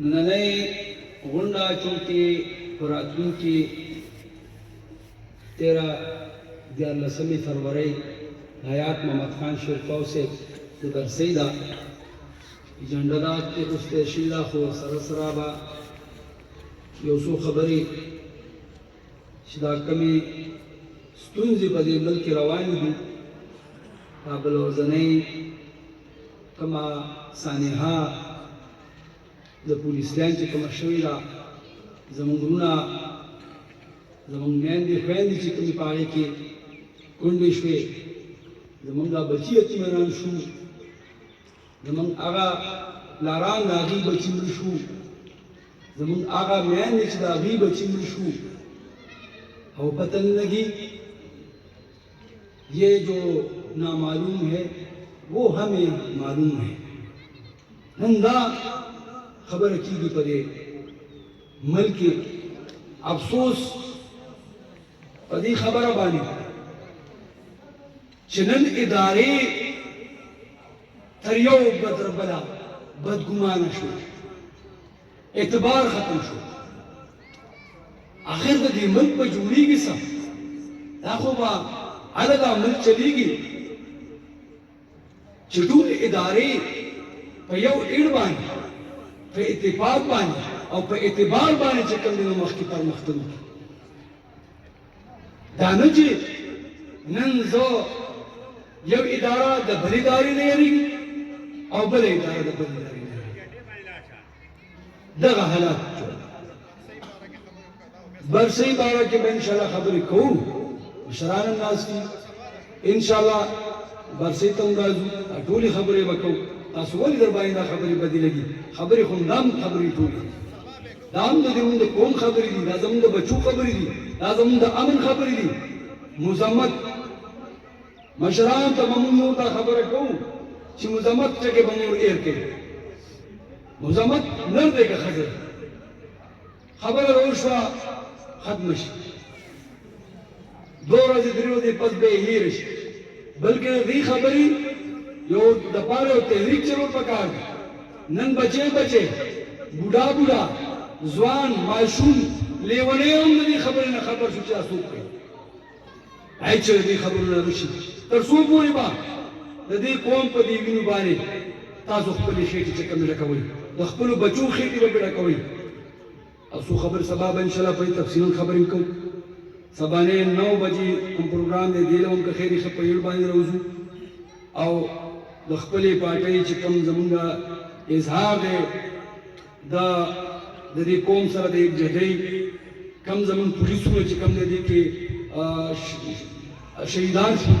نننۍ غونډه چونکې په راتلونکي 13 फरवरी हयात मोहम्मद खान शिरकाव से बरसीदा एजेंडा के रुस्ते शीला खो सरसराबा योसो खबरी शिदा कमी स्तुंजी बदे मुल्क रवानी दी काबल वजनई कमा सानिहा द पुलिस लाइन ची कमा शवीला जमंगुना زمونږ میندې خویندې چې کومې په هغې کې کونډې شوې زمونږ دا بچي یتیمانان شو زمونږ هغه پلاران د هغې بچي مړه شو زمونږ هغه میندې چې د هغې بچي مړه شو او پتہ نہیں لگی یہ جو نامعلوم ہے وہ ہمیں معلوم ہے نن دا خبره کېږي په دې ملک افسوس په دې خبره باندې چې نن ادارې تر یو بلا بدګمانه شو اعتبار ختم شو آخر د دې ملک به جوړېږي څه دا خو به هله دا ملک چلېږي چې ټول ادارې په یو اړ باندې په اتفاق باندې او په اعتبار باندې چې کوم دی نو مخکې پرمختګ وکړي دا نه چې نن زه یو اداره د بلې ادارې نه یېرېږي او بله اداره د بلې ادارې نه یېرېږي دغه حالات برسۍ باره کې به انشاءالله خبرې کوو مشران هم ناست دي انشاءالله برسۍ ته هم راځو دا ټولې خبرې به کوو تاسو ولې در باندې دا خبرې بدې لګي خبرې خو همدا هم خبرې ټولې دا هم د زموږ د قوم خبرې دي دا زموږ د بچو خبرې دي دا زموږ د امن خبرې دي مزمت مشران ته به موږ دا خبره کوو چې مزمت ټکې به موږ ایر کوي مزمت نر دی که ښځه خبره راوشوه ختمه شي 2 ورځې 3 ورځې پس به یې هېره شي بلکې د دې خبرې یو دپاره یو تحریک چلول پکار دی نن بچې بوډا ځوان ماشوم لیونی هم د دې خبرې نه خبر شو چې دا څوک کوي باید چې د دې خبرو نه وشي تر څو پورې به د دې قوم په دې وینو باندې تاسو خپلې خېټې چې کومې ډکوئ د خپلو بچو خېټې به پرې ډکوئ او څو خبر سبا به انشاءالله په دې تفصیلا خبرې هم کوو سبانې 9 بجې کوم پروګرام دی دې له هم که خیر یې ښه په یوډ باندې راوځو او د خپلې پارټۍ چې کوم زمونږ اظهار دی د دې قوم سره د یکجهتۍ کم زمون پولیسونه چې کم دی کې شهیدان شو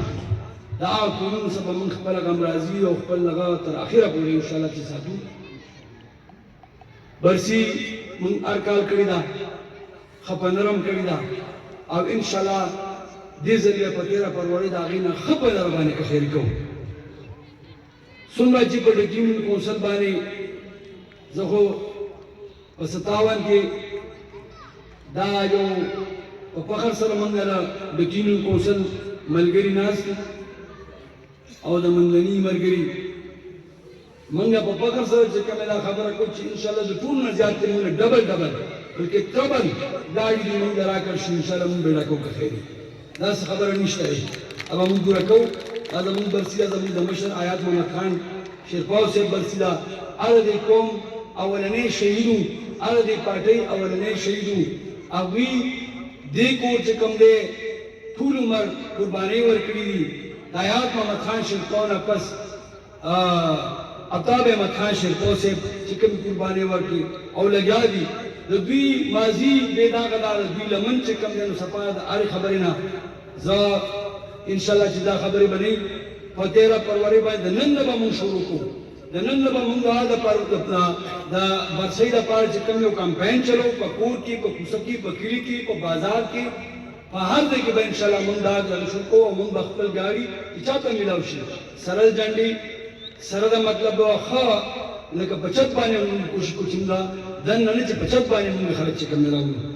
دا قومونو څخه موږ خپله غمرازي او خپل هغه تر اخره پورې انشاءالله چې ساتو برسي موږ هر کال کړې ده ښه په نرم کړې ده او انشاءالله دې ځل په 13 فروری د هغې نه ښه په نر باندې کښېري کوو څومره چې په ډکیمن کونسل باندې زه خو په 57 کې دا یو په فخر سره موږ له ډکیمن کونسل ملګري ناست او د منځني ملګري موږ په فخر سره چې کومه دا خبره کوو چې انشاءالله د ټول نه زیات موږ ډبل بلکې تربل ګاډي دې موږ راکړ شو انشاءالله موږ به راکوو که خیر داسې خبره نشته دی ابا موږ پوره کوو دا زموږ برسي ده زموږ د مشر آیات محمد خان شیرپاو صاحب برسي ده هغه د قوم اولنی شهید و هغه د پارټۍ اولنی شهید و هغوی دې کور چې کوم دی ټول عمر قربانۍ ورکړي دي د آیات محمد خان شیرپاو نه پس عطاب احمد خان شیرپاو صاحب چې کومې قربانۍ ورکړي او لګیا دي د دوی ماضي بې داغه ده د دوی لمن چې کوم دی نو صفا د هرې خبرې نه زه انشاءالله چې دا خبرې به نه وي په 13 فروری باندې د نن نه به موږ شروع کوو د نن نه به موږ د برسۍ دپاره چې کوم یو کمپاین چلو په کور کې په کوڅه کې په کلي کې په بازار کې په هر ځای کې به انشاءالله موږ دا شروع کوو او موږ به خپل ګاډي چې چا ته میلاو شي سره جنډې سره د مطلب ښه لکه په چت باندې موږ کوشش کوو چې موږ دننه نه چې په چت باندې موږ خلک چې کوم میلاوو